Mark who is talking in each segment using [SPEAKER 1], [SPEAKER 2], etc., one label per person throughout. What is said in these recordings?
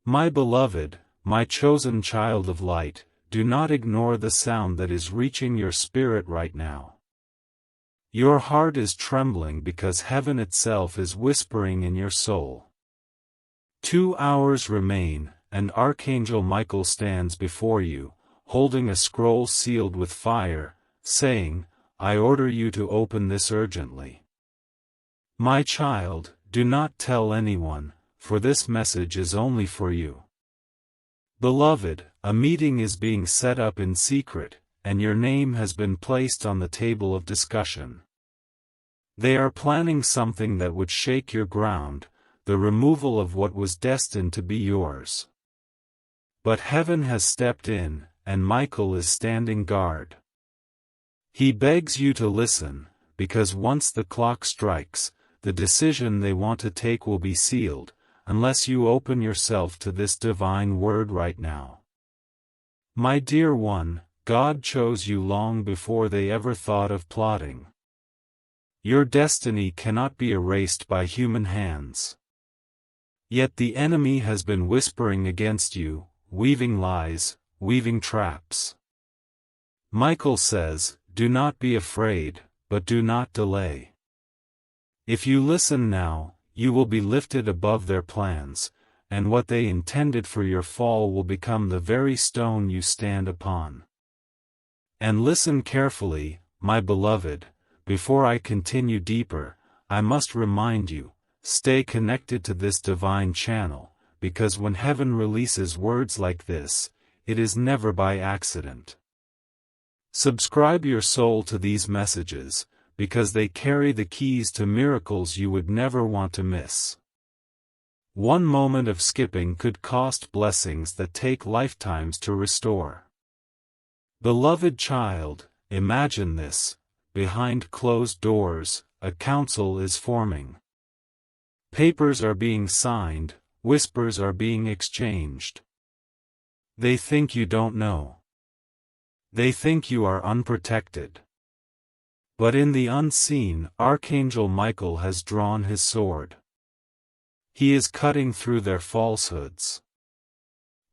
[SPEAKER 1] My beloved, my chosen child of light, do not ignore the sound that is reaching your spirit right now. Your heart is trembling because heaven itself is whispering in your soul. 2 hours remain, and Archangel Michael stands before you, holding a scroll sealed with fire, saying, I order you to open this urgently. My child, do not tell anyone, for this message is only for you. Beloved, a meeting is being set up in secret, and your name has been placed on the table of discussion. They are planning something that would shake your ground, the removal of what was destined to be yours. But heaven has stepped in, and Michael is standing guard. He begs you to listen, because once the clock strikes, the decision they want to take will be sealed, unless you open yourself to this divine word right now. My dear one, God chose you long before they ever thought of plotting. Your destiny cannot be erased by human hands. Yet the enemy has been whispering against you, weaving lies, weaving traps. Michael says, do not be afraid, but do not delay. If you listen now, you will be lifted above their plans, and what they intended for your fall will become the very stone you stand upon. And listen carefully, my beloved, before I continue deeper, I must remind you, stay connected to this divine channel, because when heaven releases words like this, it is never by accident. Subscribe your soul to these messages, because they carry the keys to miracles you would never want to miss. One moment of skipping could cost blessings that take lifetimes to restore. Beloved child, imagine this: behind closed doors, a council is forming. Papers are being signed, whispers are being exchanged. They think you don't know. They think you are unprotected. But in the unseen, Archangel Michael has drawn his sword. He is cutting through their falsehoods.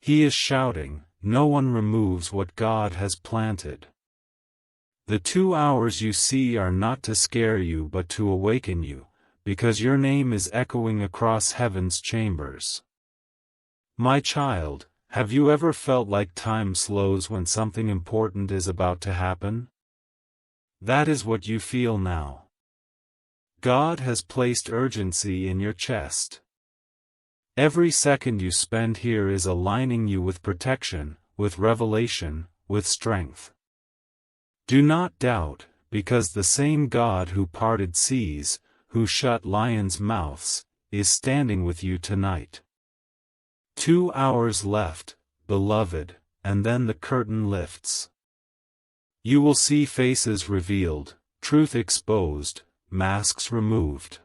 [SPEAKER 1] He is shouting, no one removes what God has planted. The 2 hours you see are not to scare you but to awaken you, because your name is echoing across heaven's chambers. My child, have you ever felt like time slows when something important is about to happen? That is what you feel now. God has placed urgency in your chest. Every second you spend here is aligning you with protection, with revelation, with strength. Do not doubt, because the same God who parted seas, who shut lions' mouths, is standing with you tonight. 2 hours left, beloved, and then the curtain lifts. You will see faces revealed, truth exposed, masks removed.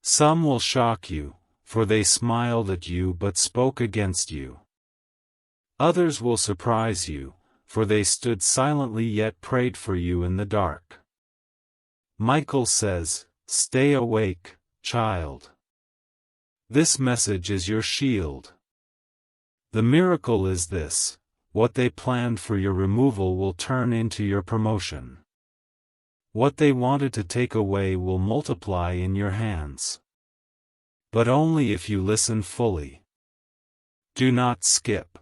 [SPEAKER 1] Some will shock you, for they smiled at you but spoke against you. Others will surprise you, for they stood silently yet prayed for you in the dark. Michael says, stay awake, child. This message is your shield. The miracle is this: what they planned for your removal will turn into your promotion. What they wanted to take away will multiply in your hands. But only if you listen fully. Do not skip.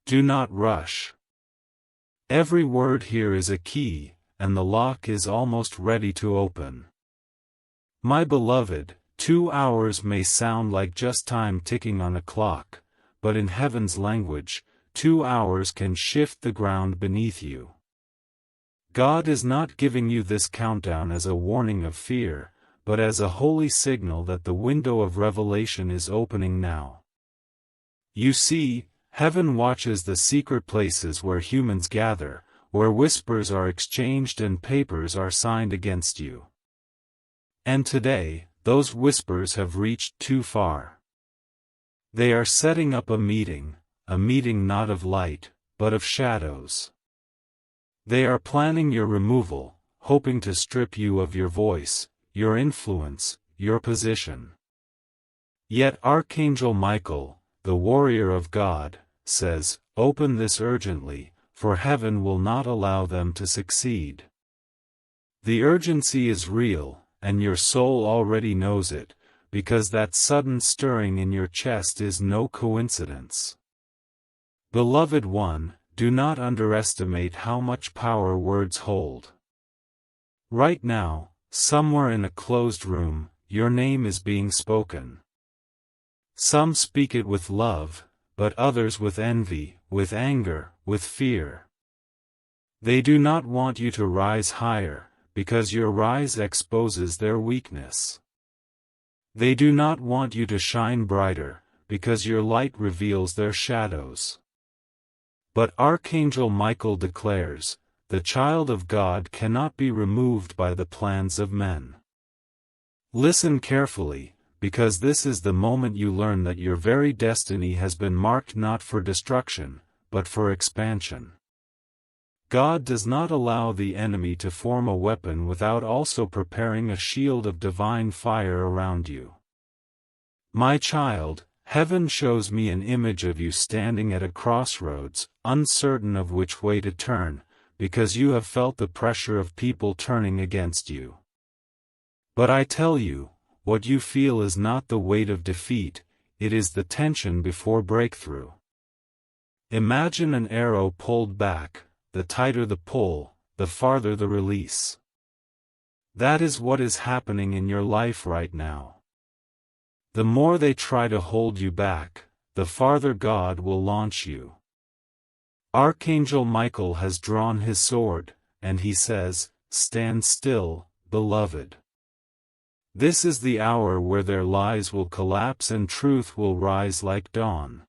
[SPEAKER 1] Do not rush. Every word here is a key, and the lock is almost ready to open. My beloved, 2 hours may sound like just time ticking on a clock, but in heaven's language, 2 hours can shift the ground beneath you. God is not giving you this countdown as a warning of fear, but as a holy signal that the window of revelation is opening now. You see, heaven watches the secret places where humans gather, where whispers are exchanged and papers are signed against you. And today, those whispers have reached too far. They are setting up a meeting not of light, but of shadows. They are planning your removal, hoping to strip you of your voice, your influence, your position. Yet Archangel Michael, the warrior of God, says, "Open this urgently, for heaven will not allow them to succeed." The urgency is real, and your soul already knows it, because that sudden stirring in your chest is no coincidence. Beloved one, do not underestimate how much power words hold. Right now, somewhere in a closed room, your name is being spoken. Some speak it with love, but others with envy, with anger, with fear. They do not want you to rise higher, because your rise exposes their weakness. They do not want you to shine brighter, because your light reveals their shadows. But Archangel Michael declares, the child of God cannot be removed by the plans of men. Listen carefully, because this is the moment you learn that your very destiny has been marked not for destruction, but for expansion. God does not allow the enemy to form a weapon without also preparing a shield of divine fire around you. My child, heaven shows me an image of you standing at a crossroads, uncertain of which way to turn, because you have felt the pressure of people turning against you. But I tell you, what you feel is not the weight of defeat, it is the tension before breakthrough. Imagine an arrow pulled back, the tighter the pull, the farther the release. That is what is happening in your life right now. The more they try to hold you back, the farther God will launch you. Archangel Michael has drawn his sword, and he says, "Stand still, beloved." This is the hour where their lies will collapse and truth will rise like dawn.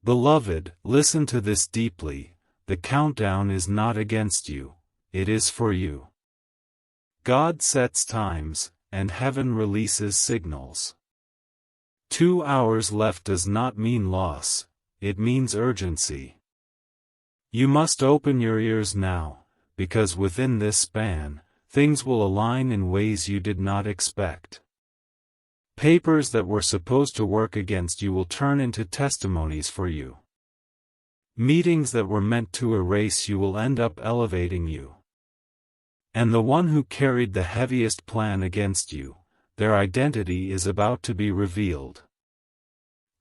[SPEAKER 1] Beloved, listen to this deeply, the countdown is not against you, it is for you. God sets times, and heaven releases signals. 2 hours left does not mean loss, it means urgency. You must open your ears now, because within this span, things will align in ways you did not expect. Papers that were supposed to work against you will turn into testimonies for you. Meetings that were meant to erase you will end up elevating you. And the one who carried the heaviest plan against you, their identity is about to be revealed.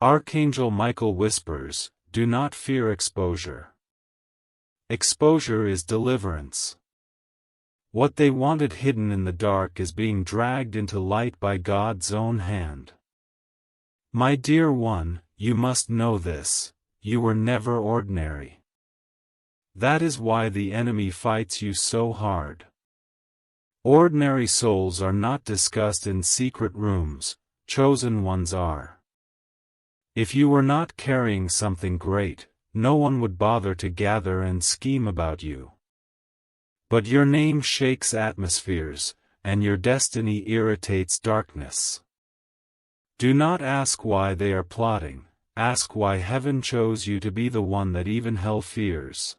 [SPEAKER 1] Archangel Michael whispers, "Do not fear exposure." Exposure is deliverance. What they wanted hidden in the dark is being dragged into light by God's own hand. My dear one, you must know this, you were never ordinary. That is why the enemy fights you so hard. Ordinary souls are not discussed in secret rooms, chosen ones are. If you were not carrying something great, no one would bother to gather and scheme about you. But your name shakes atmospheres, and your destiny irritates darkness. Do not ask why they are plotting, ask why heaven chose you to be the one that even hell fears.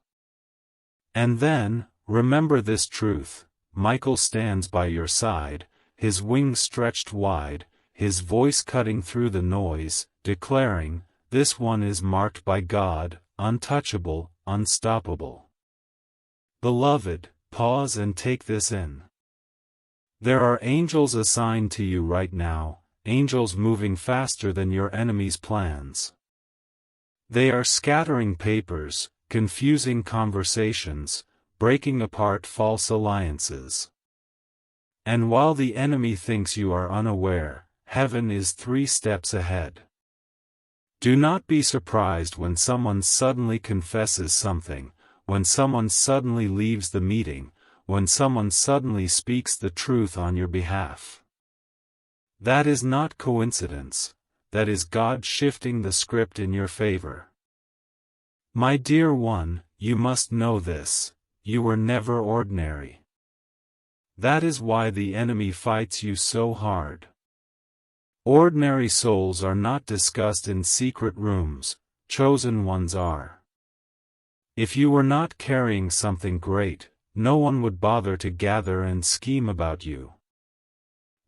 [SPEAKER 1] And then, remember this truth. Michael stands by your side, his wings stretched wide, his voice cutting through the noise, declaring, "This one is marked by God, untouchable, unstoppable." Beloved, pause and take this in. There are angels assigned to you right now, angels moving faster than your enemy's plans. They are scattering papers, confusing conversations, breaking apart false alliances. And while the enemy thinks you are unaware, heaven is 3 steps ahead. Do not be surprised when someone suddenly confesses something, when someone suddenly leaves the meeting, when someone suddenly speaks the truth on your behalf. That is not coincidence, that is God shifting the script in your favor. My dear one, you must know this. You were never ordinary. That is why the enemy fights you so hard. Ordinary souls are not discussed in secret rooms, chosen ones are. If you were not carrying something great, no one would bother to gather and scheme about you.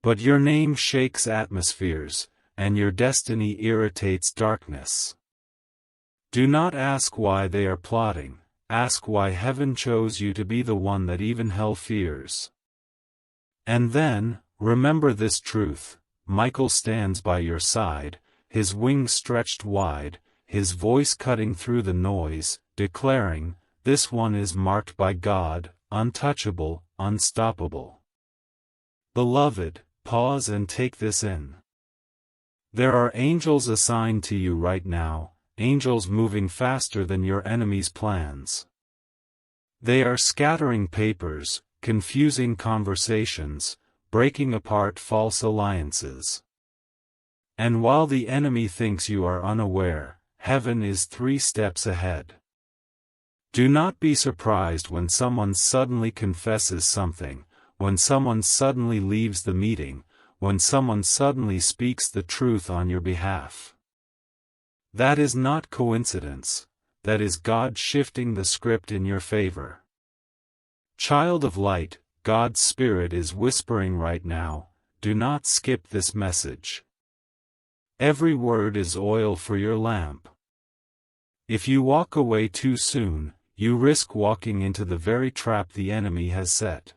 [SPEAKER 1] But your name shakes atmospheres, and your destiny irritates darkness. Do not ask why they are plotting, ask why heaven chose you to be the one that even hell fears. And then, remember this truth: Michael stands by your side, his wings stretched wide, his voice cutting through the noise, declaring, "This one is marked by God, untouchable, unstoppable." Beloved, pause and take this in. There are angels assigned to you right now, angels moving faster than your enemy's plans. They are scattering papers, confusing conversations, breaking apart false alliances. And while the enemy thinks you are unaware, heaven is 3 steps ahead. Do not be surprised when someone suddenly confesses something, when someone suddenly leaves the meeting, when someone suddenly speaks the truth on your behalf. That is not coincidence, that is God shifting the script in your favor. Child of light, God's Spirit is whispering right now, do not skip this message. Every word is oil for your lamp. If you walk away too soon, you risk walking into the very trap the enemy has set.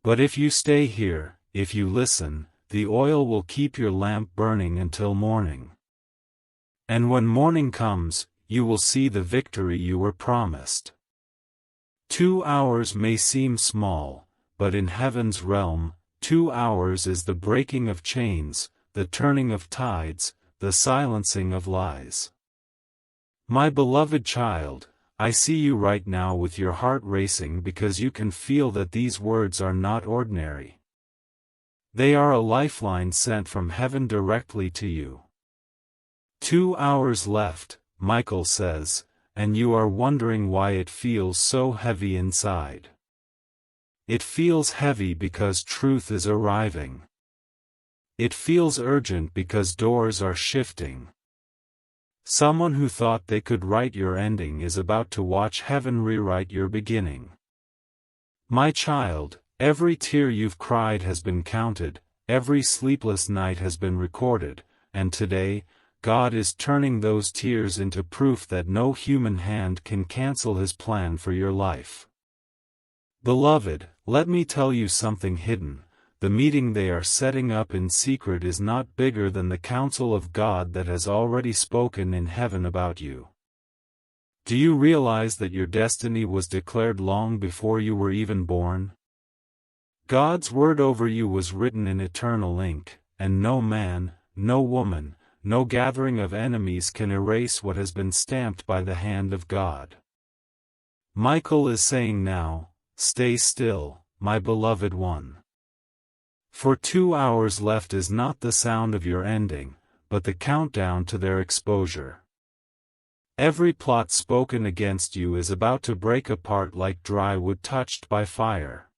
[SPEAKER 1] But if you stay here, if you listen, the oil will keep your lamp burning until morning. And when morning comes, you will see the victory you were promised. 2 hours may seem small, but in heaven's realm, 2 hours is the breaking of chains, the turning of tides, the silencing of lies. My beloved child, I see you right now with your heart racing because you can feel that these words are not ordinary. They are a lifeline sent from heaven directly to you. 2 hours left, Michael says, and you are wondering why it feels so heavy inside. It feels heavy because truth is arriving. It feels urgent because doors are shifting. Someone who thought they could write your ending is about to watch heaven rewrite your beginning. My child, every tear you've cried has been counted, every sleepless night has been recorded, and today, God is turning those tears into proof that no human hand can cancel His plan for your life. Beloved, let me tell you something hidden. The meeting they are setting up in secret is not bigger than the counsel of God that has already spoken in heaven about you. Do you realize that your destiny was declared long before you were even born? God's word over you was written in eternal ink, and no man, no woman, no gathering of enemies can erase what has been stamped by the hand of God. Michael is saying now, stay still, my beloved one. For 2 hours left is not the sound of your ending, but the countdown to their exposure. Every plot spoken against you is about to break apart like dry wood touched by fire.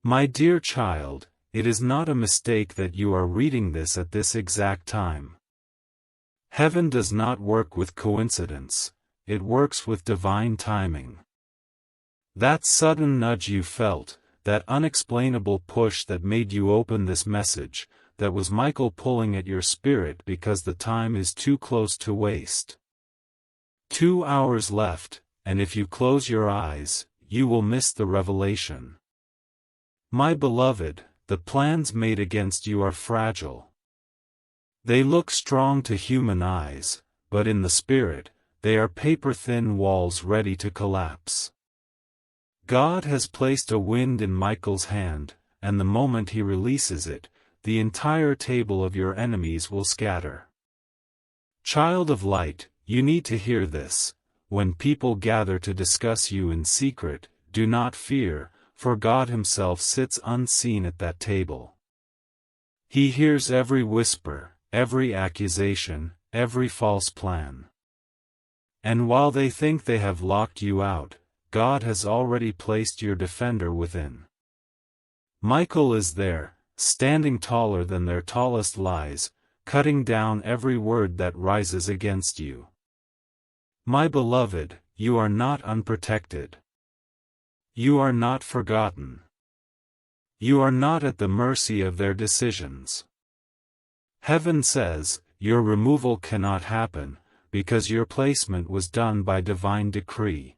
[SPEAKER 1] My dear child, it is not a mistake that you are reading this at this exact time. Heaven does not work with coincidence, it works with divine timing. That sudden nudge you felt, that unexplainable push that made you open this message, that was Michael pulling at your spirit because the time is too close to waste. 2 hours left, and if you close your eyes, you will miss the revelation. My beloved, the plans made against you are fragile. They look strong to human eyes, but in the spirit, they are paper-thin walls ready to collapse. God has placed a wind in Michael's hand, and the moment he releases it, the entire table of your enemies will scatter. Child of light, you need to hear this. When people gather to discuss you in secret, do not fear, for God Himself sits unseen at that table. He hears every whisper, every accusation, every false plan. And while they think they have locked you out, God has already placed your defender within. Michael is there, standing taller than their tallest lies, cutting down every word that rises against you. My beloved, you are not unprotected. You are not forgotten. You are not at the mercy of their decisions. Heaven says, your removal cannot happen, because your placement was done by divine decree.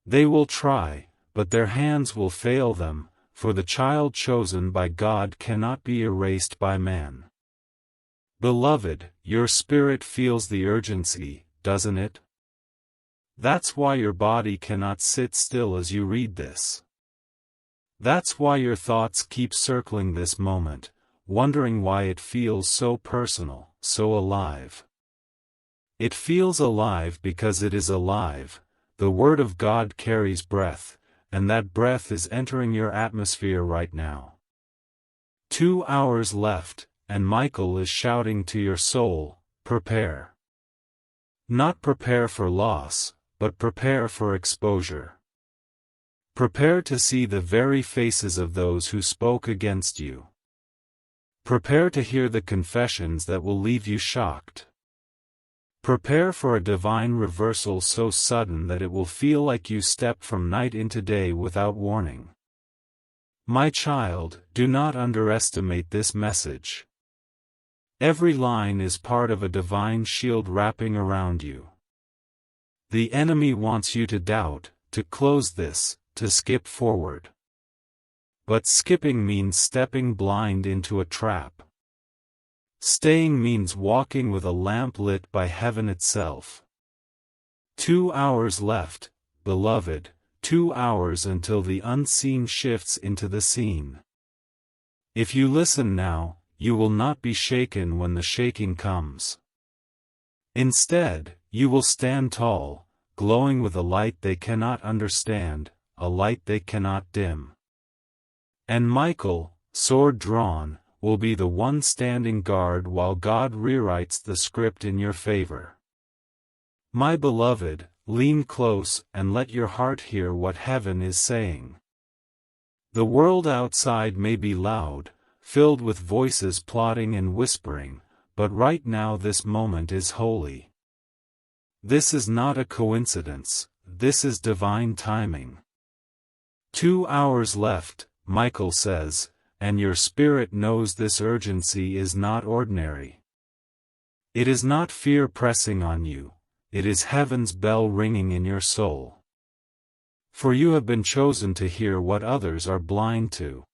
[SPEAKER 1] They will try, but their hands will fail them, for the child chosen by God cannot be erased by man. Beloved, your spirit feels the urgency, doesn't it? That's why your body cannot sit still as you read this. That's why your thoughts keep circling this moment, wondering why it feels so personal, so alive. It feels alive because it is alive. The Word of God carries breath, and that breath is entering your atmosphere right now. 2 hours left, and Michael is shouting to your soul, prepare. Not prepare for loss, but prepare for exposure. Prepare to see the very faces of those who spoke against you. Prepare to hear the confessions that will leave you shocked. Prepare for a divine reversal so sudden that it will feel like you step from night into day without warning. My child, do not underestimate this message. Every line is part of a divine shield wrapping around you. The enemy wants you to doubt, to close this, to skip forward. But skipping means stepping blind into a trap. Staying means walking with a lamp lit by heaven itself. 2 hours left, beloved, 2 hours until the unseen shifts into the seen. If you listen now, you will not be shaken when the shaking comes. Instead, you will stand tall, glowing with a light they cannot understand, a light they cannot dim. And Michael, sword drawn, will be the one standing guard while God rewrites the script in your favor. My beloved, lean close and let your heart hear what heaven is saying. The world outside may be loud, filled with voices plotting and whispering, but right now this moment is holy. This is not a coincidence, this is divine timing. 2 hours left, Michael says, and your spirit knows this urgency is not ordinary. It is not fear pressing on you, it is heaven's bell ringing in your soul. For you have been chosen to hear what others are blind to.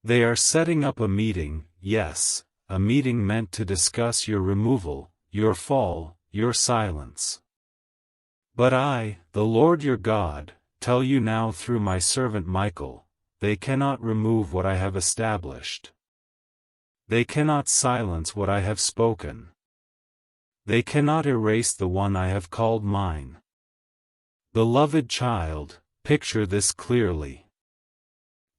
[SPEAKER 1] They are setting up a meeting, yes, a meeting meant to discuss your removal, your fall, your silence. But I, the Lord your God, tell you now through my servant Michael, they cannot remove what I have established. They cannot silence what I have spoken. They cannot erase the one I have called mine. Beloved child, picture this clearly.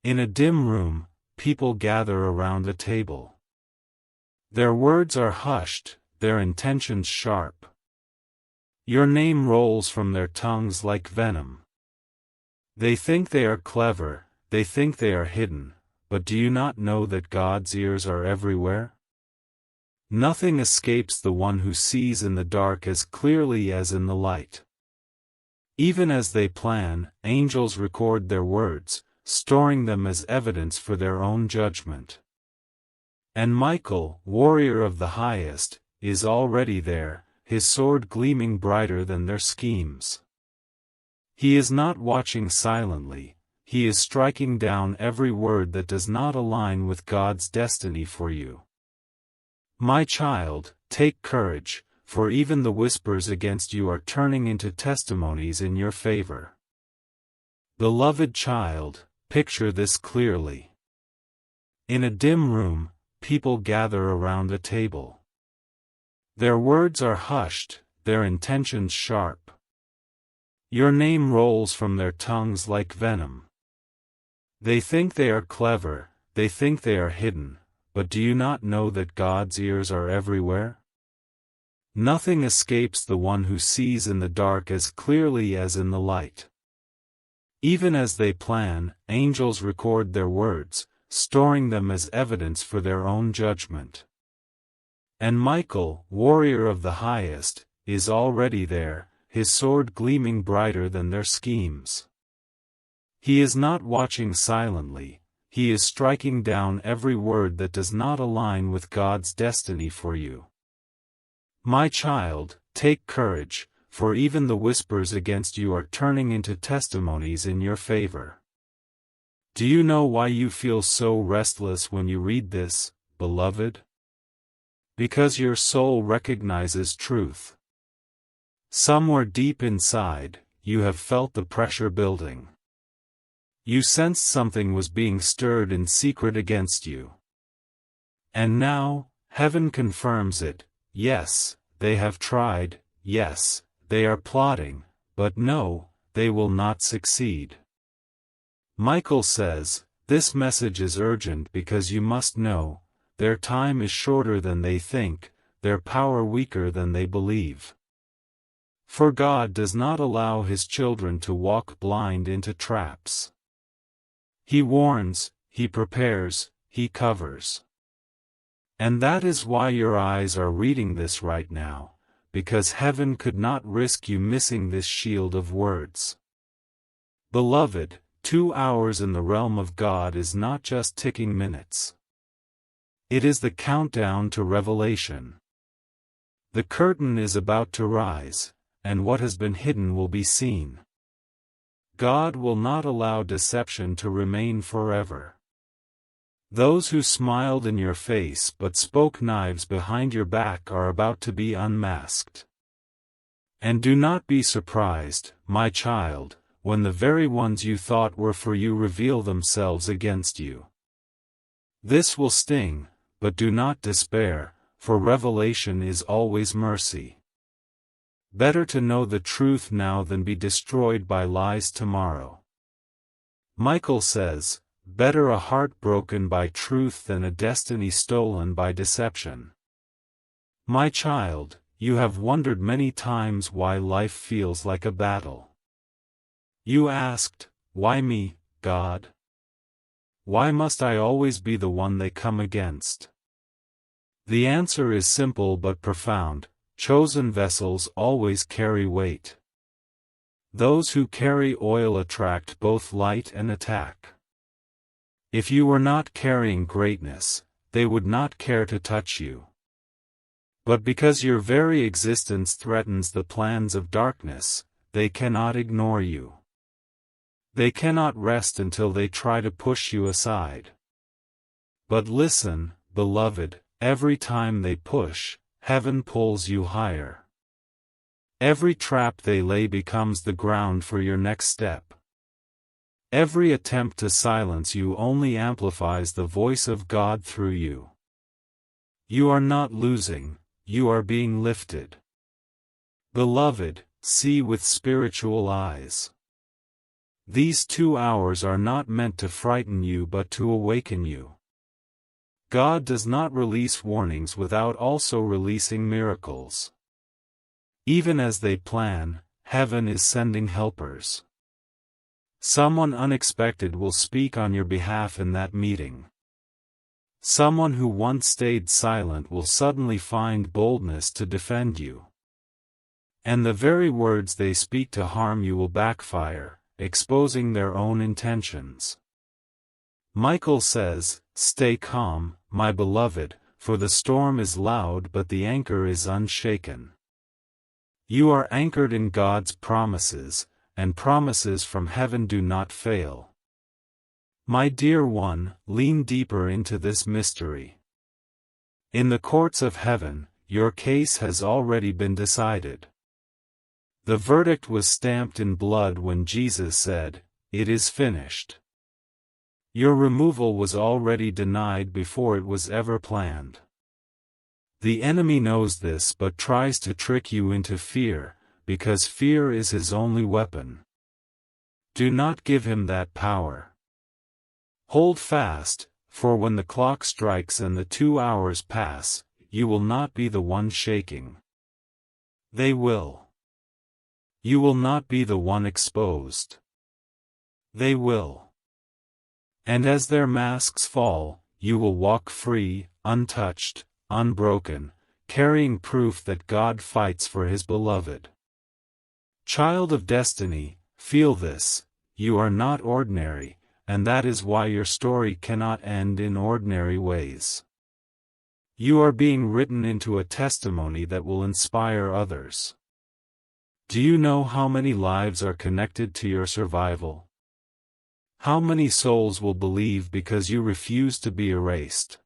[SPEAKER 1] In a dim room, people gather around a table. Their words are hushed, their intentions sharp. Your name rolls from their tongues like venom. They think they are clever, they think they are hidden, but do you not know that God's ears are everywhere? Nothing escapes the one who sees in the dark as clearly as in the light. Even as they plan, angels record their words, storing them as evidence for their own judgment. And Michael, warrior of the highest, is already there, his sword gleaming brighter than their schemes. He is not watching silently, he is striking down every word that does not align with God's destiny for you. My child, take courage, for even the whispers against you are turning into testimonies in your favor. Beloved child, picture this clearly. In a dim room, people gather around a table. Their words are hushed, their intentions sharp. Your name rolls from their tongues like venom. They think they are clever, they think they are hidden, but do you not know that God's ears are everywhere? Nothing escapes the one who sees in the dark as clearly as in the light. Even as they plan, angels record their words, storing them as evidence for their own judgment. And Michael, warrior of the highest, is already there, his sword gleaming brighter than their schemes. He is not watching silently, he is striking down every word that does not align with God's destiny for you. My child, take courage, for even the whispers against you are turning into testimonies in your favor. Do you know why you feel so restless when you read this, beloved? Because your soul recognizes truth. Somewhere deep inside, you have felt the pressure building. You sensed something was being stirred in secret against you. And now, heaven confirms it. Yes, they have tried, yes, they are plotting, but no, they will not succeed. Michael says, this message is urgent because you must know, their time is shorter than they think, their power weaker than they believe. For God does not allow His children to walk blind into traps. He warns, He prepares, He covers. And that is why your eyes are reading this right now, because heaven could not risk you missing this shield of words. Beloved, 2 hours in the realm of God is not just ticking minutes. It is the countdown to revelation. The curtain is about to rise, and what has been hidden will be seen. God will not allow deception to remain forever. Those who smiled in your face but spoke knives behind your back are about to be unmasked. And do not be surprised, my child, when the very ones you thought were for you reveal themselves against you. This will sting, but do not despair, for revelation is always mercy. Better to know the truth now than be destroyed by lies tomorrow. Michael says, better a heart broken by truth than a destiny stolen by deception. My child, you have wondered many times why life feels like a battle. You asked, why me, God? Why must I always be the one they come against? The answer is simple but profound. Chosen vessels always carry weight. Those who carry oil attract both light and attack. If you were not carrying greatness, they would not care to touch you. But because your very existence threatens the plans of darkness, they cannot ignore you. They cannot rest until they try to push you aside. But listen, beloved, every time they push, heaven pulls you higher. Every trap they lay becomes the ground for your next step. Every attempt to silence you only amplifies the voice of God through you. You are not losing, you are being lifted. Beloved, see with spiritual eyes. These 2 hours are not meant to frighten you but to awaken you. God does not release warnings without also releasing miracles. Even as they plan, heaven is sending helpers. Someone unexpected will speak on your behalf in that meeting. Someone who once stayed silent will suddenly find boldness to defend you. And the very words they speak to harm you will backfire, exposing their own intentions. Michael says, stay calm, my beloved, for the storm is loud but the anchor is unshaken. You are anchored in God's promises, and promises from heaven do not fail. My dear one, lean deeper into this mystery. In the courts of heaven, your case has already been decided. The verdict was stamped in blood when Jesus said, "It is finished." Your removal was already denied before it was ever planned. The enemy knows this but tries to trick you into fear, because fear is his only weapon. Do not give him that power. Hold fast, for when the clock strikes and the 2 hours pass, you will not be the one shaking. They will. You will not be the one exposed. They will. And as their masks fall, you will walk free, untouched, unbroken, carrying proof that God fights for His beloved. Child of destiny, feel this, you are not ordinary, and that is why your story cannot end in ordinary ways. You are being written into a testimony that will inspire others. Do you know how many lives are connected to your survival? How many souls will believe because you refuse to be erased?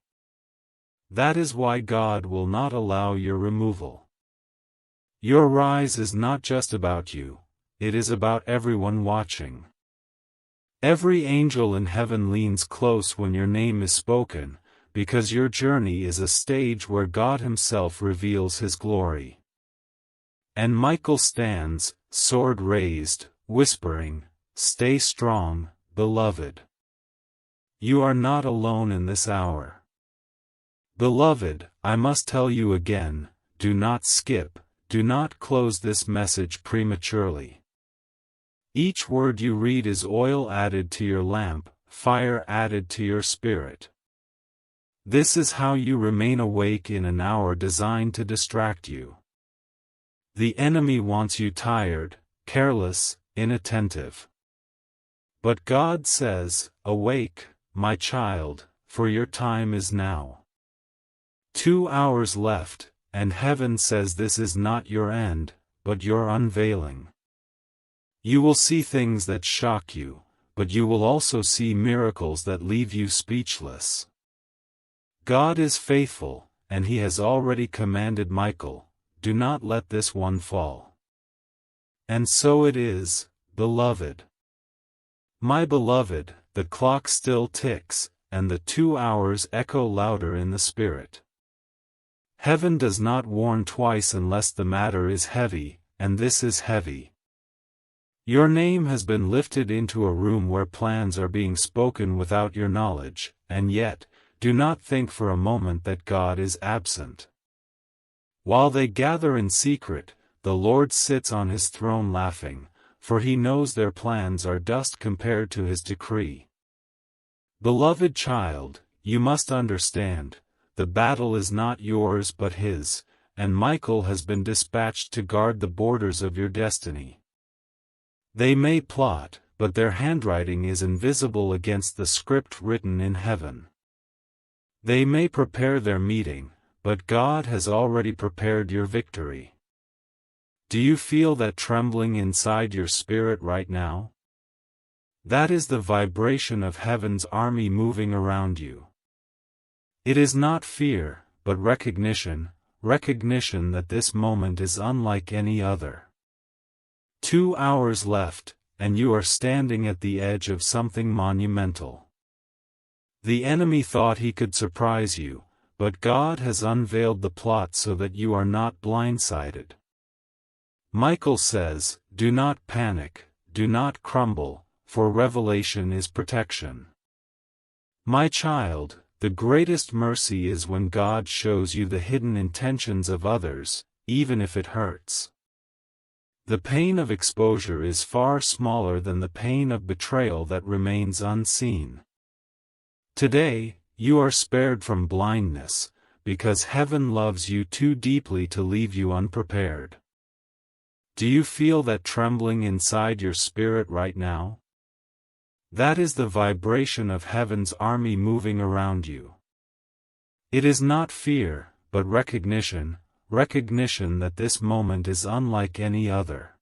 [SPEAKER 1] That is why God will not allow your removal. Your rise is not just about you, it is about everyone watching. Every angel in heaven leans close when your name is spoken, because your journey is a stage where God Himself reveals His glory. And Michael stands, sword raised, whispering, "Stay strong, beloved. You are not alone in this hour. Beloved, I must tell you again, do not skip, do not close this message prematurely. Each word you read is oil added to your lamp, fire added to your spirit. This is how you remain awake in an hour designed to distract you. The enemy wants you tired, careless, inattentive. But God says, "Awake, my child, for your time is now." 2 hours left, and heaven says this is not your end, but your unveiling. You will see things that shock you, but you will also see miracles that leave you speechless. God is faithful, and He has already commanded Michael, "Do not let this one fall." And so it is, beloved. My beloved, the clock still ticks, and the 2 hours echo louder in the spirit. Heaven does not warn twice unless the matter is heavy, and this is heavy. Your name has been lifted into a room where plans are being spoken without your knowledge, and yet, do not think for a moment that God is absent. While they gather in secret, the Lord sits on His throne laughing, for He knows their plans are dust compared to His decree. Beloved child, you must understand, the battle is not yours but His, and Michael has been dispatched to guard the borders of your destiny. They may plot, but their handwriting is invisible against the script written in heaven. They may prepare their meeting, but God has already prepared your victory. Do you feel that trembling inside your spirit right now? That is the vibration of heaven's army moving around you. It is not fear, but recognition that this moment is unlike any other. 2 hours left, and you are standing at the edge of something monumental. The enemy thought he could surprise you, but God has unveiled the plot so that you are not blindsided. Michael says, "Do not panic, do not crumble, for revelation is protection." My child, the greatest mercy is when God shows you the hidden intentions of others, even if it hurts. The pain of exposure is far smaller than the pain of betrayal that remains unseen. Today, you are spared from blindness, because heaven loves you too deeply to leave you unprepared. Do you feel that trembling inside your spirit right now? That is the vibration of heaven's army moving around you. It is not fear, but recognition that this moment is unlike any other.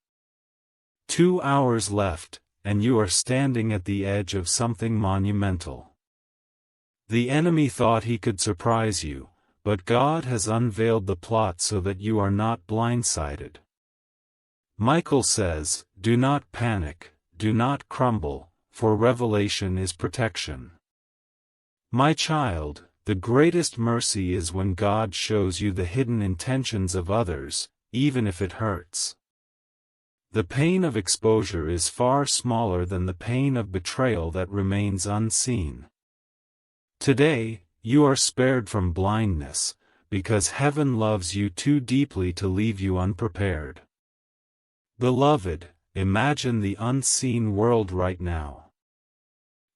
[SPEAKER 1] 2 hours left, and you are standing at the edge of something monumental. The enemy thought he could surprise you, but God has unveiled the plot so that you are not blindsided. Michael says, "Do not panic, do not crumble, for revelation is protection." My child, the greatest mercy is when God shows you the hidden intentions of others, even if it hurts. The pain of exposure is far smaller than the pain of betrayal that remains unseen. Today, you are spared from blindness, because heaven loves you too deeply to leave you unprepared. Beloved, imagine the unseen world right now.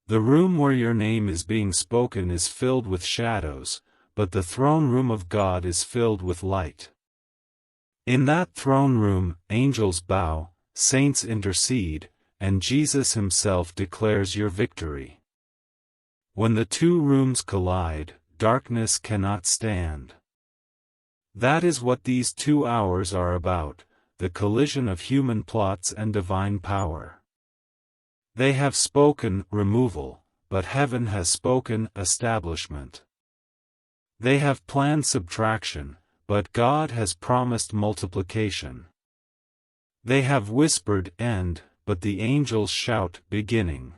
[SPEAKER 1] The room where your name is being spoken is filled with shadows, but the throne room of God is filled with light. In that throne room, angels bow, saints intercede, and Jesus Himself declares your victory. When the two rooms collide, darkness cannot stand. That is what these 2 hours are about, the collision of human plots and divine power. They have spoken removal, but heaven has spoken establishment. They have planned subtraction, but God has promised multiplication. They have whispered end, but the angels shout beginning.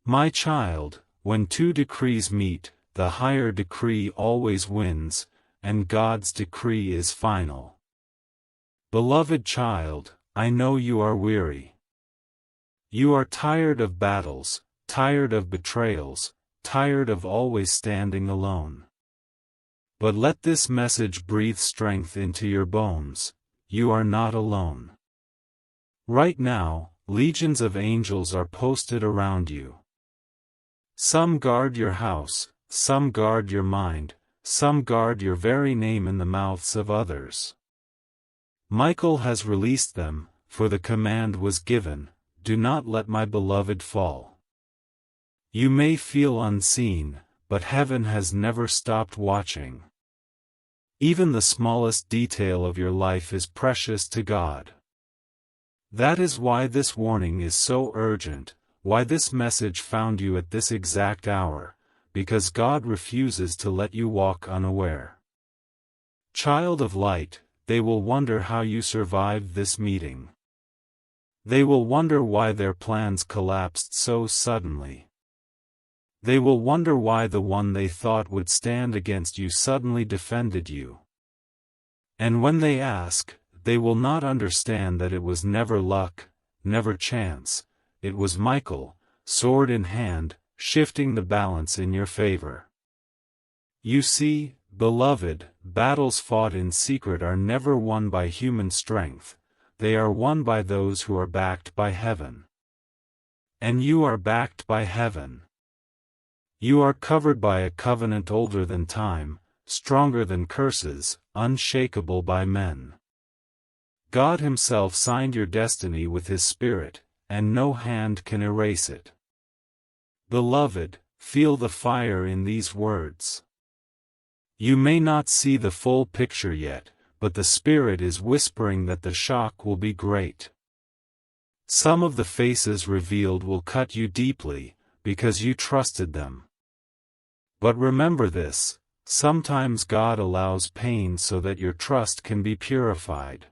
[SPEAKER 1] My child, when 2 decrees meet, the higher decree always wins, and God's decree is final. Beloved child, I know you are weary. You are tired of battles, tired of betrayals, tired of always standing alone. But let this message breathe strength into your bones: you are not alone. Right now, legions of angels are posted around you. Some guard your house, some guard your mind, some guard your very name in the mouths of others. Michael has released them, for the command was given, do not let my beloved fall. You may feel unseen, but heaven has never stopped watching. Even the smallest detail of your life is precious to God. That is why this warning is so urgent, why this message found you at this exact hour, because God refuses to let you walk unaware. Child of light, they will wonder how you survived this meeting. They will wonder why their plans collapsed so suddenly. They will wonder why the one they thought would stand against you suddenly defended you. And when they ask, they will not understand that it was never luck, never chance, it was Michael, sword in hand, shifting the balance in your favor. You see, beloved, battles fought in secret are never won by human strength, they are won by those who are backed by heaven. And you are backed by heaven. You are covered by a covenant older than time, stronger than curses, unshakable by men. God Himself signed your destiny with His Spirit, and no hand can erase it. Beloved, feel the fire in these words. You may not see the full picture yet, but the Spirit is whispering that the shock will be great. Some of the faces revealed will cut you deeply, because you trusted them. But remember this, sometimes God allows pain so that your trust can be purified.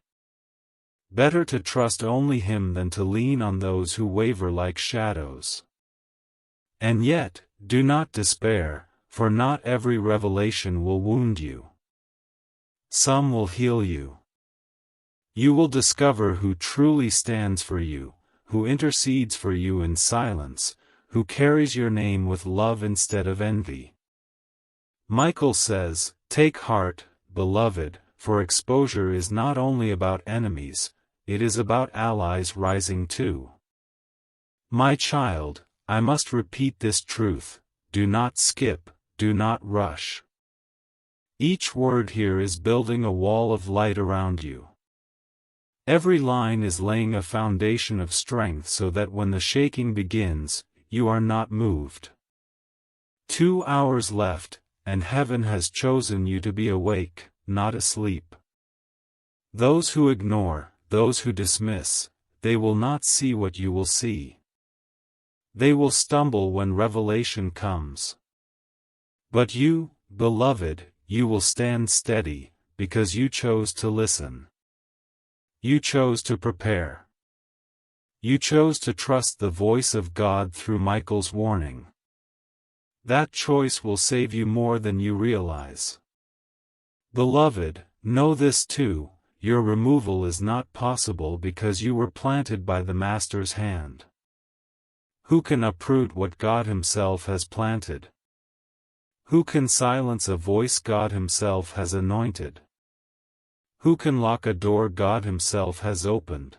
[SPEAKER 1] Better to trust only Him than to lean on those who waver like shadows. And yet, do not despair, for not every revelation will wound you. Some will heal you. You will discover who truly stands for you, who intercedes for you in silence, who carries your name with love instead of envy. Michael says, take heart, beloved, for exposure is not only about enemies, it is about allies rising too. My child, I must repeat this truth, do not skip, do not rush. Each word here is building a wall of light around you. Every line is laying a foundation of strength so that when the shaking begins, you are not moved. 2 hours left, and heaven has chosen you to be awake, not asleep. Those who ignore, those who dismiss, they will not see what you will see. They will stumble when revelation comes. But you, beloved, you will stand steady, because you chose to listen. You chose to prepare. You chose to trust the voice of God through Michael's warning. That choice will save you more than you realize. Beloved, know this too, your removal is not possible because you were planted by the Master's hand. Who can uproot what God Himself has planted? Who can silence a voice God Himself has anointed? Who can lock a door God Himself has opened?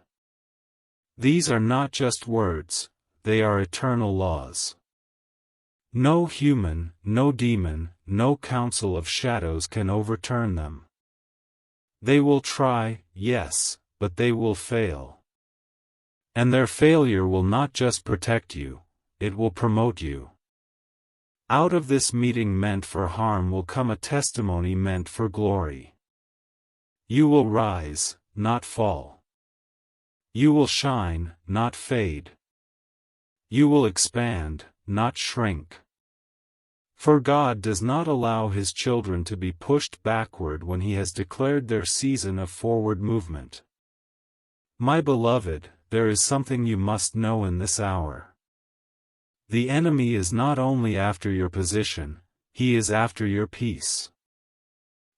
[SPEAKER 1] These are not just words, they are eternal laws. No human, no demon, no council of shadows can overturn them. They will try, yes, but they will fail. And their failure will not just protect you, it will promote you. Out of this meeting meant for harm will come a testimony meant for glory. You will rise, not fall. You will shine, not fade. You will expand, not shrink. For God does not allow His children to be pushed backward when He has declared their season of forward movement. My beloved, there is something you must know in this hour. The enemy is not only after your position, he is after your peace.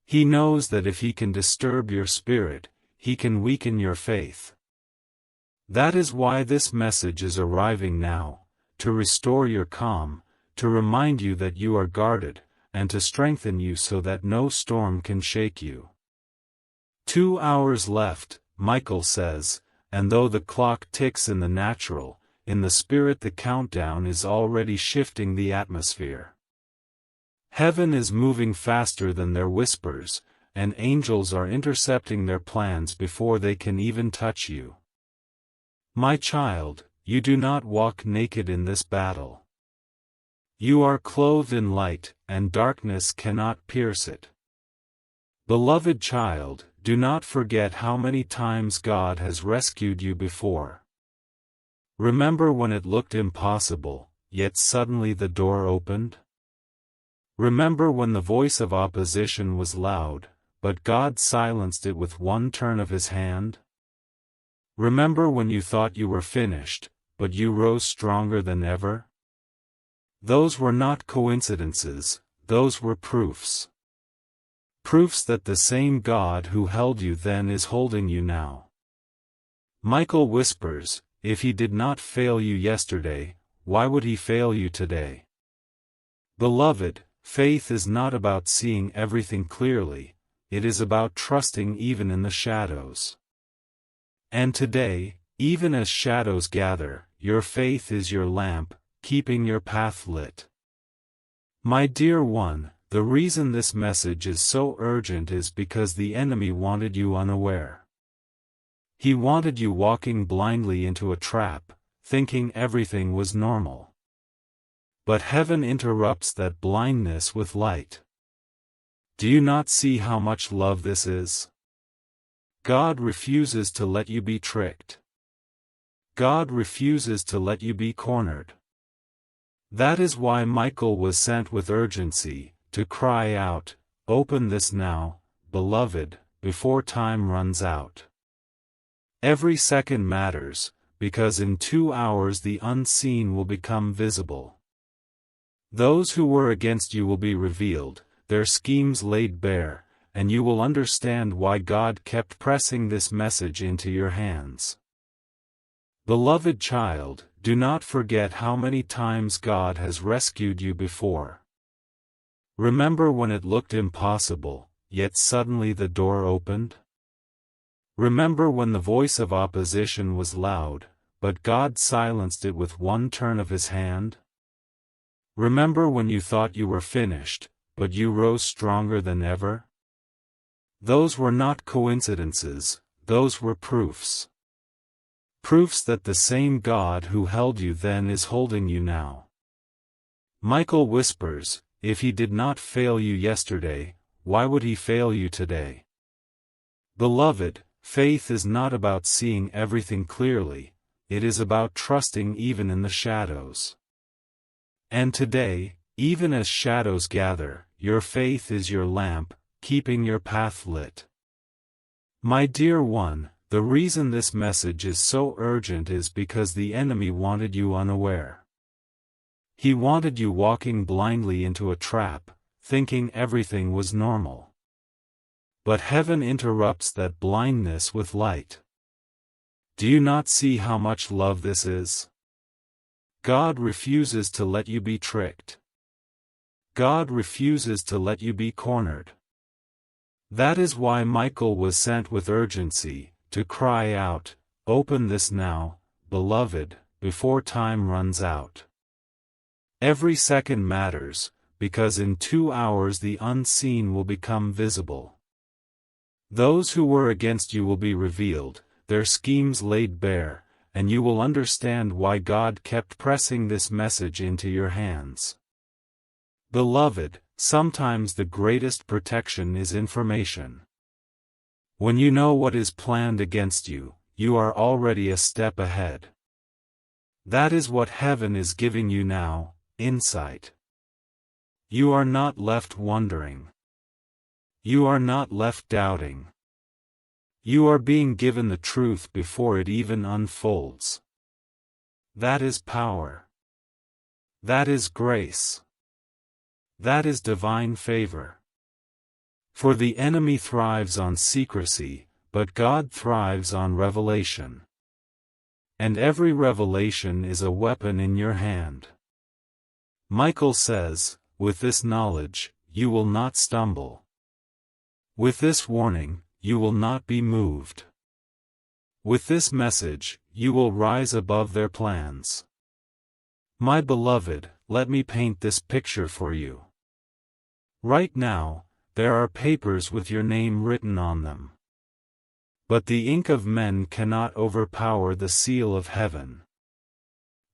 [SPEAKER 1] He knows that if he can disturb your spirit, he can weaken your faith. That is why this message is arriving now, to restore your calm, to remind you that you are guarded, and to strengthen you so that no storm can shake you. 2 hours left, Michael says, and though the clock ticks in the natural, in the spirit the countdown is already shifting the atmosphere. Heaven is moving faster than their whispers, and angels are intercepting their plans before they can even touch you. My child, you do not walk naked in this battle. You are clothed in light, and darkness cannot pierce it. Beloved child, do not forget how many times God has rescued you before. Remember when it looked impossible, yet suddenly the door opened? Remember when the voice of opposition was loud, but God silenced it with one turn of His hand? Remember when you thought you were finished, but you rose stronger than ever? Those were not coincidences, those were proofs. Proofs that the same God who held you then is holding you now. Michael whispers, if He did not fail you yesterday, why would He fail you today? Beloved, faith is not about seeing everything clearly, it is about trusting even in the shadows. And today, even as shadows gather, your faith is your lamp, keeping your path lit. My dear one, the reason this message is so urgent is because the enemy wanted you unaware. He wanted you walking blindly into a trap, thinking everything was normal. But heaven interrupts that blindness with light. Do you not see how much love this is? God refuses to let you be tricked. God refuses to let you be cornered. That is why Michael was sent with urgency, to cry out, open this now, beloved, before time runs out. Every second matters, because in 2 hours the unseen will become visible. Those who were against you will be revealed, their schemes laid bare, and you will understand why God kept pressing this message into your hands. Beloved child, do not forget how many times God has rescued you before. Remember when it looked impossible, yet suddenly the door opened? Remember when the voice of opposition was loud, but God silenced it with one turn of His hand? Remember when you thought you were finished, but you rose stronger than ever? Those were not coincidences, those were proofs. Proofs that the same God who held you then is holding you now. Michael whispers, if He did not fail you yesterday, why would He fail you today? Beloved, faith is not about seeing everything clearly, it is about trusting even in the shadows. And today, even as shadows gather, your faith is your lamp, keeping your path lit. My dear one, the reason this message is so urgent is because the enemy wanted you unaware. He wanted you walking blindly into a trap, thinking everything was normal. But heaven interrupts that blindness with light. Do you not see how much love this is? God refuses to let you be tricked. God refuses to let you be cornered. That is why Michael was sent with urgency, to cry out, open this now, beloved, before time runs out. Every second matters, because in 2 hours the unseen will become visible. Those who were against you will be revealed, their schemes laid bare, and you will understand why God kept pressing this message into your hands. Beloved, sometimes the greatest protection is information. When you know what is planned against you, you are already a step ahead. That is what heaven is giving you now, insight. You are not left wondering. You are not left doubting. You are being given the truth before it even unfolds. That is power. That is grace. That is divine favor. For the enemy thrives on secrecy, but God thrives on revelation. And every revelation is a weapon in your hand. Michael says, with this knowledge, you will not stumble. With this warning, you will not be moved. With this message, you will rise above their plans. My beloved, let me paint this picture for you. Right now, there are papers with your name written on them. But the ink of men cannot overpower the seal of heaven.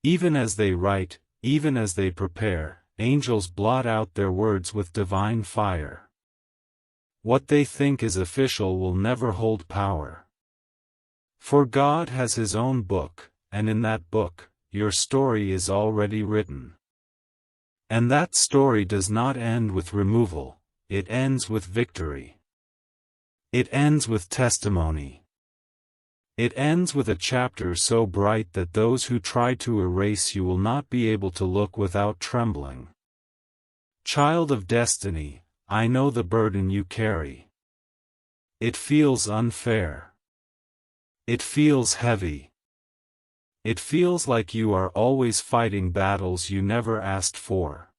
[SPEAKER 1] Even as they write, even as they prepare, angels blot out their words with divine fire. What they think is official will never hold power. For God has His own book, and in that book, your story is already written. And that story does not end with removal, it ends with victory. It ends with testimony. It ends with a chapter so bright that those who try to erase you will not be able to look without trembling. Child of destiny, I know the burden you carry. It feels unfair. It feels heavy. It feels like you are always fighting battles you never asked for.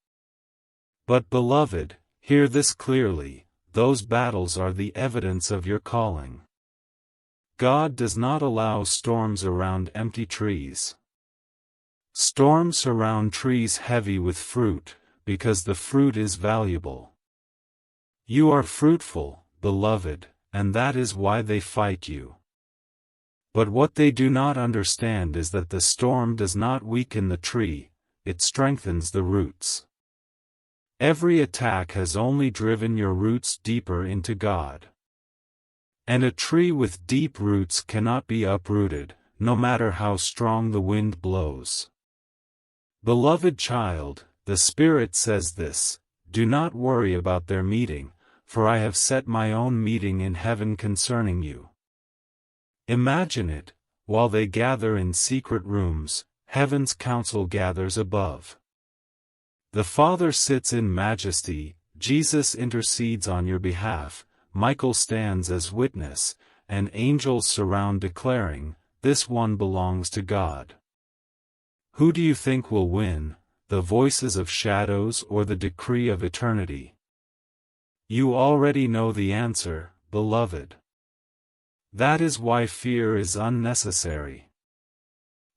[SPEAKER 1] But beloved, hear this clearly, those battles are the evidence of your calling. God does not allow storms around empty trees. Storms surround trees heavy with fruit, because the fruit is valuable. You are fruitful, beloved, and that is why they fight you. But what they do not understand is that the storm does not weaken the tree, it strengthens the roots. Every attack has only driven your roots deeper into God. And a tree with deep roots cannot be uprooted, no matter how strong the wind blows. Beloved child, the Spirit says this, do not worry about their meeting, for I have set my own meeting in heaven concerning you. Imagine it, while they gather in secret rooms, heaven's council gathers above. The Father sits in majesty, Jesus intercedes on your behalf, Michael stands as witness, and angels surround declaring, this one belongs to God. Who do you think will win, the voices of shadows or the decree of eternity? You already know the answer, beloved. That is why fear is unnecessary.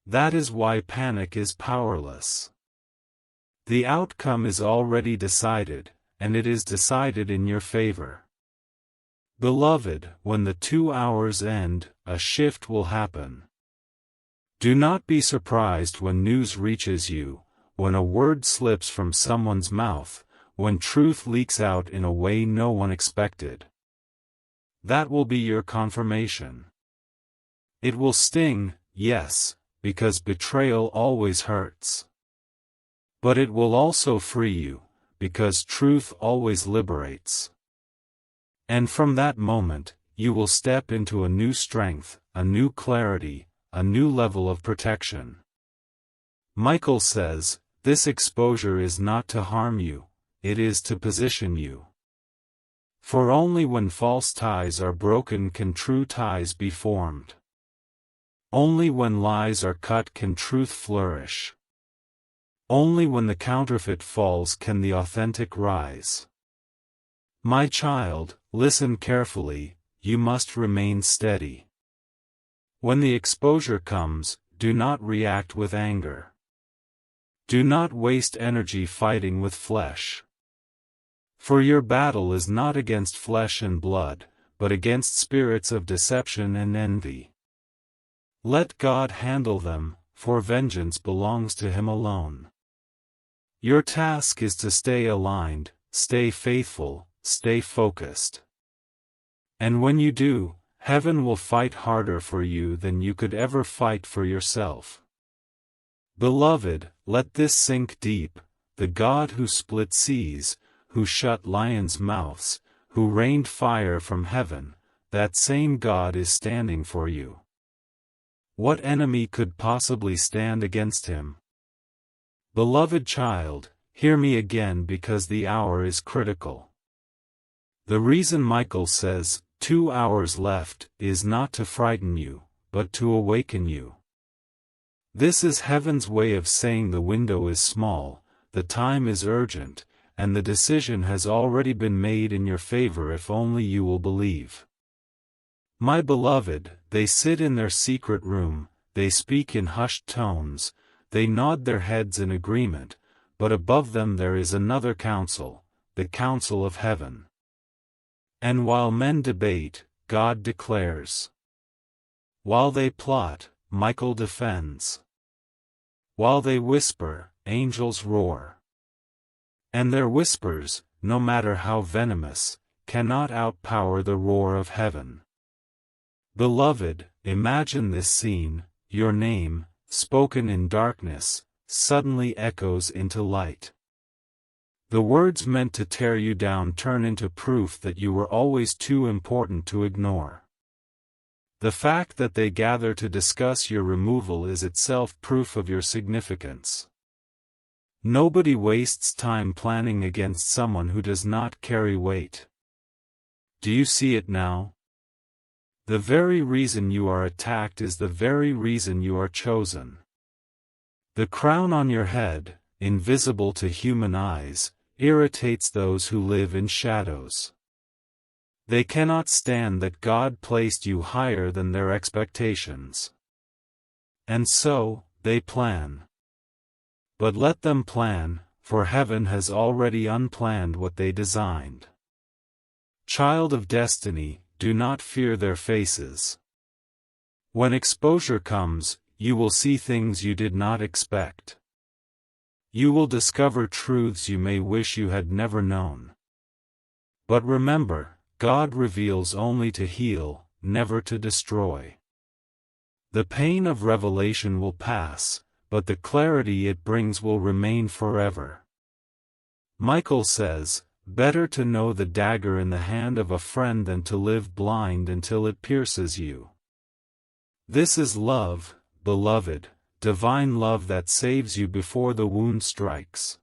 [SPEAKER 1] That is why panic is powerless. The outcome is already decided, and it is decided in your favor. Beloved, when the 2 hours end, a shift will happen. Do not be surprised when news reaches you, when a word slips from someone's mouth, when truth leaks out in a way no one expected. That will be your confirmation. It will sting, yes, because betrayal always hurts. But it will also free you, because truth always liberates. And from that moment, you will step into a new strength, a new clarity, a new level of protection. Michael says, this exposure is not to harm you, it is to position you. For only when false ties are broken can true ties be formed. Only when lies are cut can truth flourish. Only when the counterfeit falls can the authentic rise. My child, listen carefully, you must remain steady. When the exposure comes, do not react with anger. Do not waste energy fighting with flesh. For your battle is not against flesh and blood, but against spirits of deception and envy. Let God handle them, for vengeance belongs to Him alone. Your task is to stay aligned, stay faithful, stay focused. And when you do, heaven will fight harder for you than you could ever fight for yourself. Beloved, let this sink deep. The God who split seas, who shut lions' mouths, who rained fire from heaven, that same God is standing for you. What enemy could possibly stand against him? Beloved child, hear me again because the hour is critical. The reason Michael says, 2 hours left, is not to frighten you, but to awaken you. This is heaven's way of saying the window is small, the time is urgent, and the decision has already been made in your favor if only you will believe. My beloved, they sit in their secret room, they speak in hushed tones, they nod their heads in agreement, but above them there is another council, the council of heaven. And while men debate, God declares. While they plot, Michael defends. While they whisper, angels roar. And their whispers, no matter how venomous, cannot outpower the roar of heaven. Beloved, imagine this scene, your name, spoken in darkness, suddenly echoes into light. The words meant to tear you down turn into proof that you were always too important to ignore. The fact that they gather to discuss your removal is itself proof of your significance. Nobody wastes time planning against someone who does not carry weight. Do you see it now? The very reason you are attacked is the very reason you are chosen. The crown on your head, invisible to human eyes, irritates those who live in shadows. They cannot stand that God placed you higher than their expectations. And so, they plan. But let them plan, for heaven has already unplanned what they designed. Child of destiny, do not fear their faces. When exposure comes, you will see things you did not expect. You will discover truths you may wish you had never known. But remember, God reveals only to heal, never to destroy. The pain of revelation will pass, but the clarity it brings will remain forever. Michael says, better to know the dagger in the hand of a friend than to live blind until it pierces you. This is love, beloved, divine love that saves you before the wound strikes.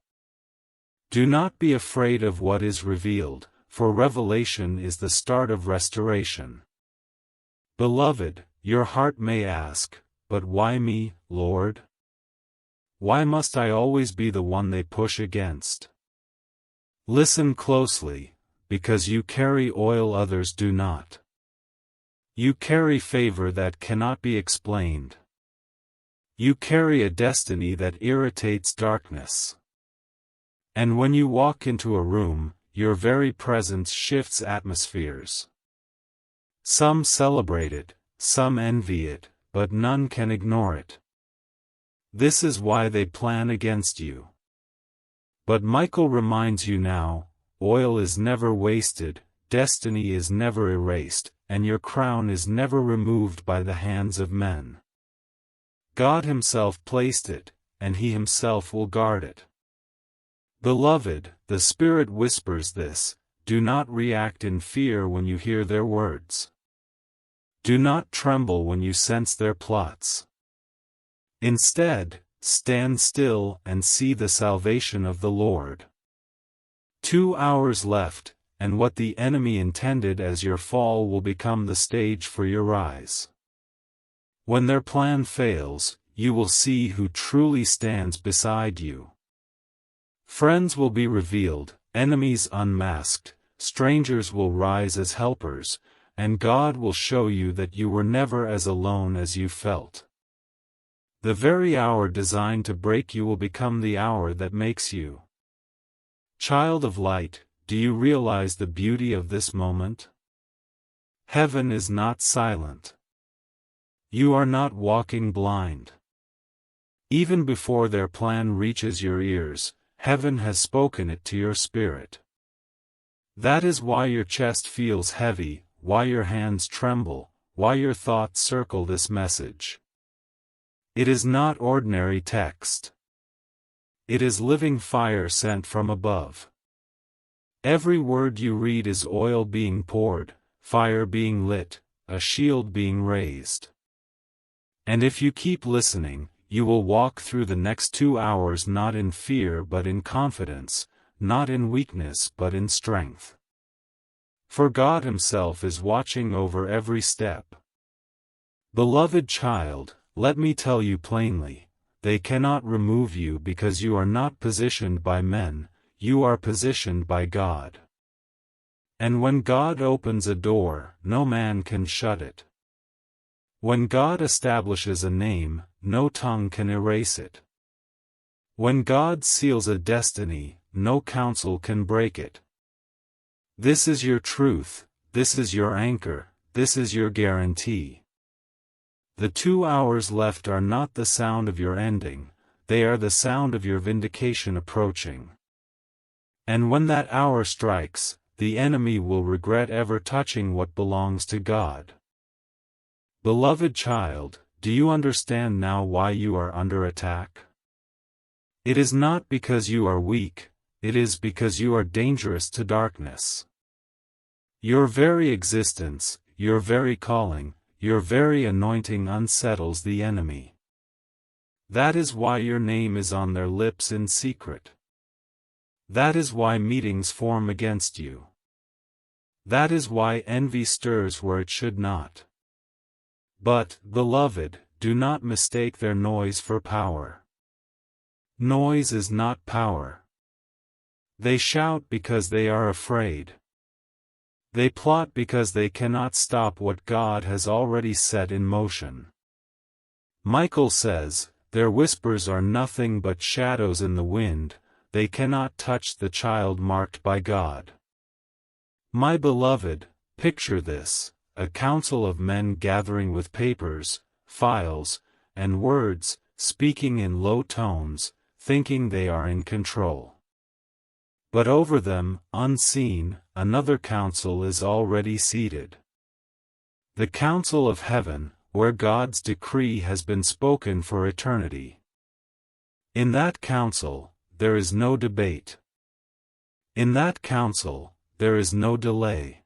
[SPEAKER 1] Do not be afraid of what is revealed, for revelation is the start of restoration. Beloved, your heart may ask, but why me, Lord? Why must I always be the one they push against? Listen closely, because you carry oil others do not. You carry favor that cannot be explained. You carry a destiny that irritates darkness. And when you walk into a room, your very presence shifts atmospheres. Some celebrate it, some envy it, but none can ignore it. This is why they plan against you. But Michael reminds you now, oil is never wasted, destiny is never erased, and your crown is never removed by the hands of men. God Himself placed it, and He Himself will guard it. Beloved, the Spirit whispers this, do not react in fear when you hear their words. Do not tremble when you sense their plots. Instead, stand still and see the salvation of the Lord. 2 hours left, and what the enemy intended as your fall will become the stage for your rise. When their plan fails, you will see who truly stands beside you. Friends will be revealed, enemies unmasked, strangers will rise as helpers, and God will show you that you were never as alone as you felt. The very hour designed to break you will become the hour that makes you. Child of light, do you realize the beauty of this moment? Heaven is not silent. You are not walking blind. Even before their plan reaches your ears, heaven has spoken it to your spirit. That is why your chest feels heavy, why your hands tremble, why your thoughts circle this message. It is not ordinary text. It is living fire sent from above. Every word you read is oil being poured, fire being lit, a shield being raised. And if you keep listening, you will walk through the next 2 hours not in fear but in confidence, not in weakness but in strength. For God Himself is watching over every step. Beloved child, let me tell you plainly, they cannot remove you because you are not positioned by men, you are positioned by God. And when God opens a door, no man can shut it. When God establishes a name, no tongue can erase it. When God seals a destiny, no counsel can break it. This is your truth, this is your anchor, this is your guarantee. The 2 hours left are not the sound of your ending, they are the sound of your vindication approaching. And when that hour strikes, the enemy will regret ever touching what belongs to God. Beloved child, do you understand now why you are under attack? It is not because you are weak, it is because you are dangerous to darkness. Your very existence, your very calling, your very anointing unsettles the enemy. That is why your name is on their lips in secret. That is why meetings form against you. That is why envy stirs where it should not. But, beloved, do not mistake their noise for power. Noise is not power. They shout because they are afraid. They plot because they cannot stop what God has already set in motion. Michael says, their whispers are nothing but shadows in the wind, they cannot touch the child marked by God. My beloved, picture this, a council of men gathering with papers, files, and words, speaking in low tones, thinking they are in control. But over them, unseen, another council is already seated. The council of heaven, where God's decree has been spoken for eternity. In that council, there is no debate. In that council, there is no delay.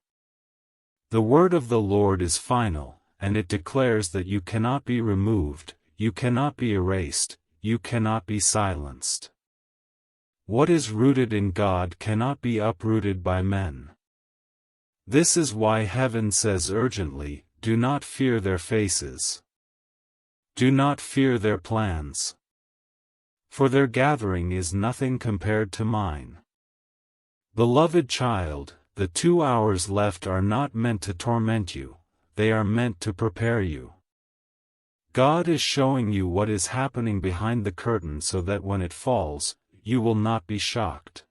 [SPEAKER 1] The word of the Lord is final, and it declares that you cannot be removed, you cannot be erased, you cannot be silenced. What is rooted in God cannot be uprooted by men. This is why heaven says urgently, do not fear their faces. Do not fear their plans. For their gathering is nothing compared to mine. Beloved child, the 2 hours left are not meant to torment you, they are meant to prepare you. God is showing you what is happening behind the curtain so that when it falls, you will not be shocked.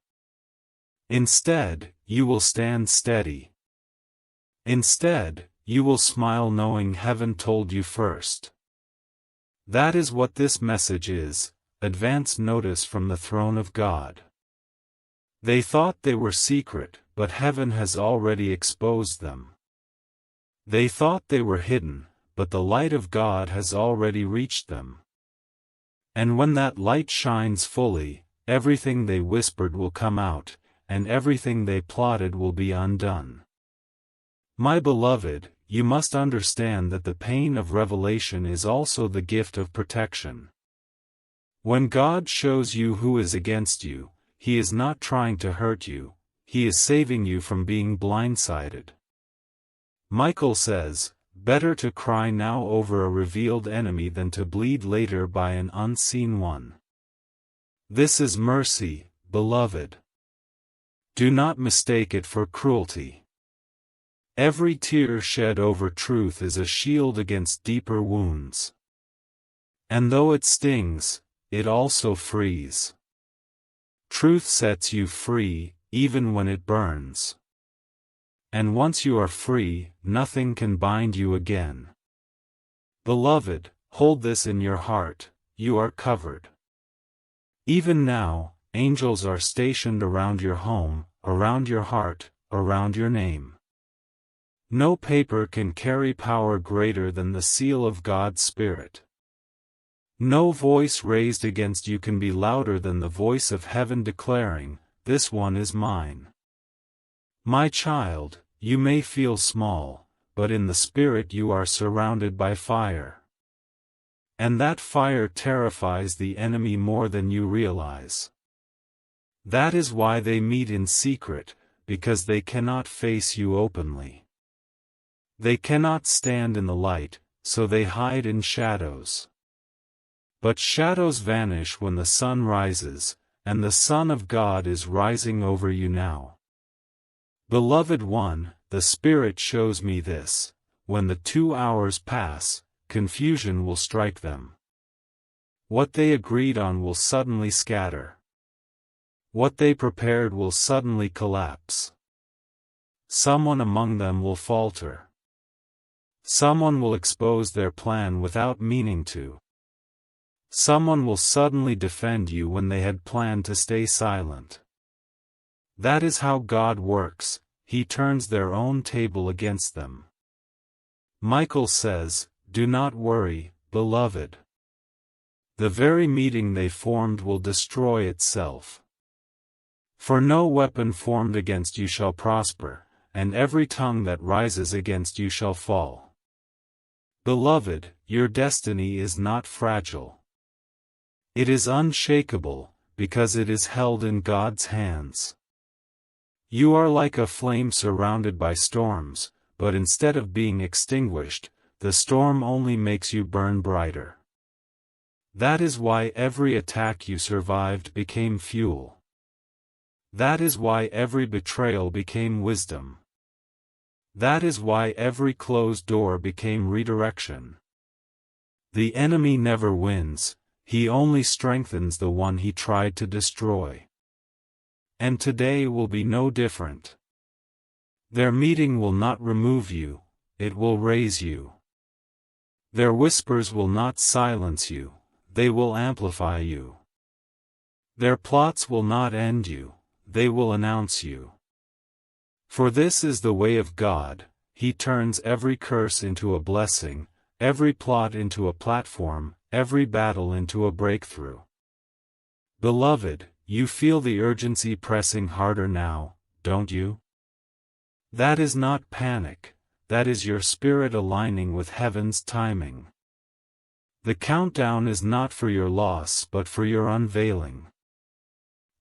[SPEAKER 1] Instead, you will stand steady. Instead, you will smile knowing heaven told you first. That is what this message is, advance notice from the throne of God. They thought they were secret, but heaven has already exposed them. They thought they were hidden, but the light of God has already reached them. And when that light shines fully, everything they whispered will come out, and everything they plotted will be undone. My beloved, you must understand that the pain of revelation is also the gift of protection. When God shows you who is against you, He is not trying to hurt you, He is saving you from being blindsided. Michael says, better to cry now over a revealed enemy than to bleed later by an unseen one. This is mercy, beloved. Do not mistake it for cruelty. Every tear shed over truth is a shield against deeper wounds. And though it stings, it also frees. Truth sets you free, even when it burns. And once you are free, nothing can bind you again. Beloved, hold this in your heart, you are covered. Even now, angels are stationed around your home, around your heart, around your name. No paper can carry power greater than the seal of God's Spirit. No voice raised against you can be louder than the voice of heaven declaring, "This one is mine." My child, you may feel small, but in the Spirit you are surrounded by fire. And that fire terrifies the enemy more than you realize. That is why they meet in secret, because they cannot face you openly. They cannot stand in the light, so they hide in shadows. But shadows vanish when the sun rises, and the Son of God is rising over you now. Beloved one, the Spirit shows me this: when the 2 hours pass, confusion will strike them. What they agreed on will suddenly scatter. What they prepared will suddenly collapse. Someone among them will falter. Someone will expose their plan without meaning to. Someone will suddenly defend you when they had planned to stay silent. That is how God works, He turns their own table against them. Michael says, "Do not worry, beloved. The very meeting they formed will destroy itself. For no weapon formed against you shall prosper, and every tongue that rises against you shall fall." Beloved, your destiny is not fragile. It is unshakable, because it is held in God's hands. You are like a flame surrounded by storms, but instead of being extinguished, the storm only makes you burn brighter. That is why every attack you survived became fuel. That is why every betrayal became wisdom. That is why every closed door became redirection. The enemy never wins. He only strengthens the one he tried to destroy. And today will be no different. Their meeting will not remove you, it will raise you. Their whispers will not silence you, they will amplify you. Their plots will not end you, they will announce you. For this is the way of God, He turns every curse into a blessing, every plot into a platform, every battle into a breakthrough. Beloved, you feel the urgency pressing harder now, don't you? That is not panic, that is your spirit aligning with heaven's timing. The countdown is not for your loss but for your unveiling.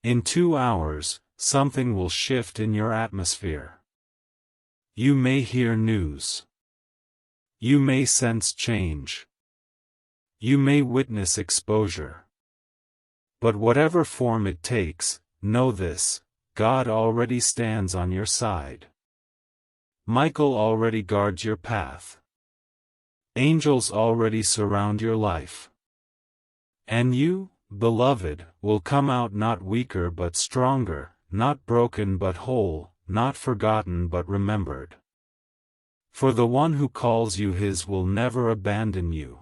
[SPEAKER 1] In 2 hours, something will shift in your atmosphere. You may hear news. You may sense change. You may witness exposure. But whatever form it takes, know this: God already stands on your side. Michael already guards your path. Angels already surround your life. And you, beloved, will come out not weaker but stronger, not broken but whole, not forgotten but remembered. For the one who calls you His will never abandon you.